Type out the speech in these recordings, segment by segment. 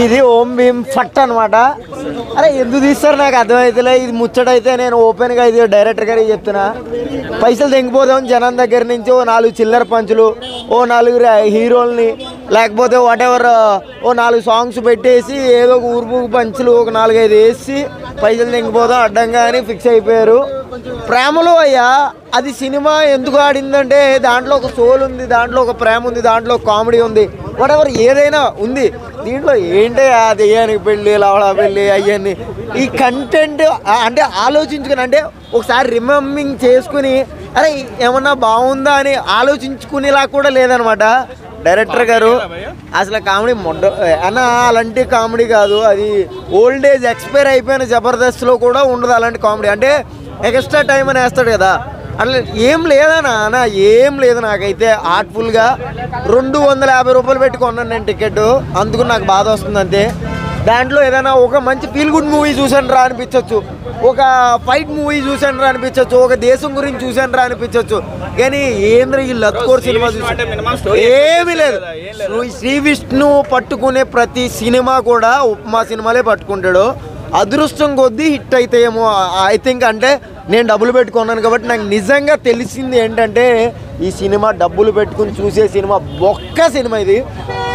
ఇది ఓం భీమ్ ఫట్ అనమాట. అరే ఎందుకు తీస్తారు నాకు అర్థమైతలే. ఇది ముచ్చటైతే నేను ఓపెన్గా ఇది డైరెక్టర్ గారికి చెప్తున్నా. పైసలు తెంగిపోదాం జనం దగ్గర నుంచి, ఓ 4 చిల్లర పంచులు, ఓ 4 హీరోల్ని, లేకపోతే వాట్ ఎవర్ ఓ 4 సాంగ్స్ పెట్టేసి ఏదో ఒక ఊరుపు పంచులు ఒక 4-5 వేసి పైసలు తెంగిపోదాం అడ్డంగా అని ఫిక్స్ అయిపోయారు. ప్రేమలో అయ్యా అది సినిమా ఎందుకు ఆడిందంటే దాంట్లో ఒక సోల్ ఉంది, దాంట్లో ఒక ప్రేమ ఉంది, దాంట్లో కామెడీ ఉంది, వాట్ ఎవర్ ఏదైనా ఉంది. దీంట్లో ఏంటి అది అయ్యానికి పెళ్ళి లవడా పెళ్ళి అయ్యని ఈ కంటెంట్ అంటే ఆలోచించుకుని, అంటే ఒకసారి రిమెంబరింగ్ చేసుకుని అరే ఏమన్నా బాగుందా అని ఆలోచించుకునేలా కూడా లేదనమాట డైరెక్టర్ గారు. అసలు కామెడీ అన్న అలాంటి కామెడీ కాదు, అది ఓల్డ్ ఏజ్ ఎక్స్పైర్ అయిపోయిన జబర్దస్త్లో కూడా ఉండదు అలాంటి కామెడీ. అంటే ఎక్స్ట్రా టైం అని వేస్తాడు కదా, అట్లా ఏం లేదన్నా అన్న, ఏం లేదు. నాకైతే ఆర్ట్ఫుల్గా 250 రూపాయలు పెట్టి కొన్నాను నేను టికెట్, అందుకు నాకు బాధ వస్తుంది అంతే. దాంట్లో ఏదైనా ఒక మంచి ఫీల్ గుడ్ మూవీ చూసాను రా అనిపించవచ్చు, ఒక ఫైట్ మూవీ చూసాను రా అనిపించవచ్చు, ఒక దేశం గురించి చూసాను రా అనిపించవచ్చు. కానీ ఏంద్ర ఈ లత్కోర్ సినిమా చూసి ఏమీ లేదు. శ్రీ విష్ణు పట్టుకునే ప్రతి సినిమా కూడా ఉప్మా సినిమాలే పట్టుకుంటాడు. అదృష్టం కొద్దీ హిట్ అవుతాయేమో ఐ థింక్. అంటే నేను డబ్బులు పెట్టుకున్నాను కాబట్టి నాకు నిజంగా తెలిసింది ఏంటంటే ఈ సినిమా డబ్బులు పెట్టుకుని చూసే సినిమా ఒక్క సినిమా ఇది.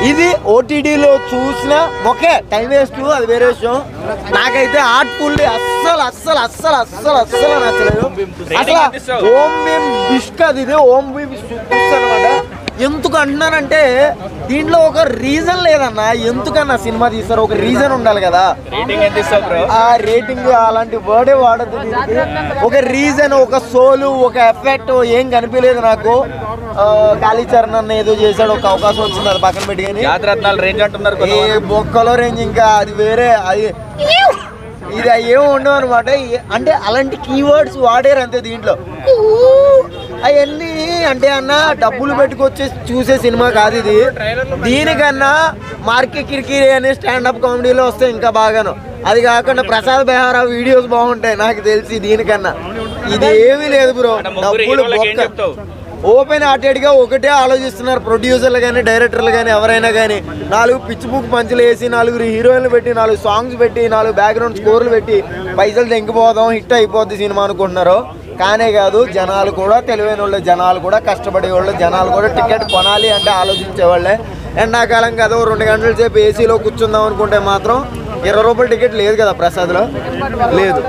ఇది ఓటీటీలో చూసినా ఒకే టైం వేస్ట్, అది వేరే విషయం. నాకైతే ఆర్ట్ఫుల్ అస్సలు అస్సలు అస్సలు అస్సలు అస్సలు నచ్చలేదు. అసలు ఓం భీమ్ బిష్కది, ఇది ఓం భీమ్ అనమాట. ఎందుకు అంటున్నానంటే దీంట్లో ఒక రీజన్ లేదన్నా, ఎందుకన్నా సినిమా తీస్తారు, ఒక రీజన్ ఉండాలి కదా. ఆ రేటింగ్ అలాంటి వర్డే వాడద్దు దీనికి. ఒక రీజన్, ఒక సోలు, ఒక ఎఫెక్ట్ ఏం కనిపించలేదు నాకు. కాళీచరణ్ అన్న ఏదో చేశాడు, ఒక అవకాశం వచ్చింది, అది పక్కన పెట్టి. కానీ బొక్కలో రేంజ్ ఇంకా అది వేరే, అది ఇది ఏమో ఉండవు అనమాట. అంటే అలాంటి కీవర్డ్స్ వాడారు అంతే దీంట్లో. అవన్నీ అంటే అన్న డబ్బులు పెట్టుకొచ్చి చూసే సినిమా కాదు ఇది. దీనికన్నా మార్కె కిరికిరి అనే స్టాండప్ కామెడీలో వస్తే ఇంకా బాగాను. అది కాకుండా ప్రసాద్ బెహారా వీడియోస్ బాగుంటాయి నాకు తెలిసి దీనికన్నా. ఇది ఏమీ లేదు బ్రో, డబ్బులు బొక్క. ఓపెన్ హార్టెడ్గా ఒకటే ఆలోచిస్తున్నారు ప్రొడ్యూసర్లు కానీ డైరెక్టర్లు కానీ ఎవరైనా కానీ. 4 పిచ్ బుక్ పంచులు వేసి 4 హీరోయిన్లు పెట్టి 4 సాంగ్స్ పెట్టి 4 బ్యాక్గ్రౌండ్ స్కోర్లు పెట్టి పైసలు తెంగిపోదాం హిట్ అయిపోద్ది సినిమా అనుకుంటున్నారు. కానే కాదు, జనాలు కూడా తెలివైన వాళ్ళు, జనాలు కూడా కష్టపడే వాళ్ళు, జనాలు కూడా టికెట్ కొనాలి అంటే ఆలోచించేవాళ్ళే. ఎండాకాలం కదా 2 గంటల సేపు ఏసీలో కూర్చుందాం అనుకుంటే మాత్రం 20 రూపాయల టికెట్ లేదు కదా ప్రసాద్లో, లేదు.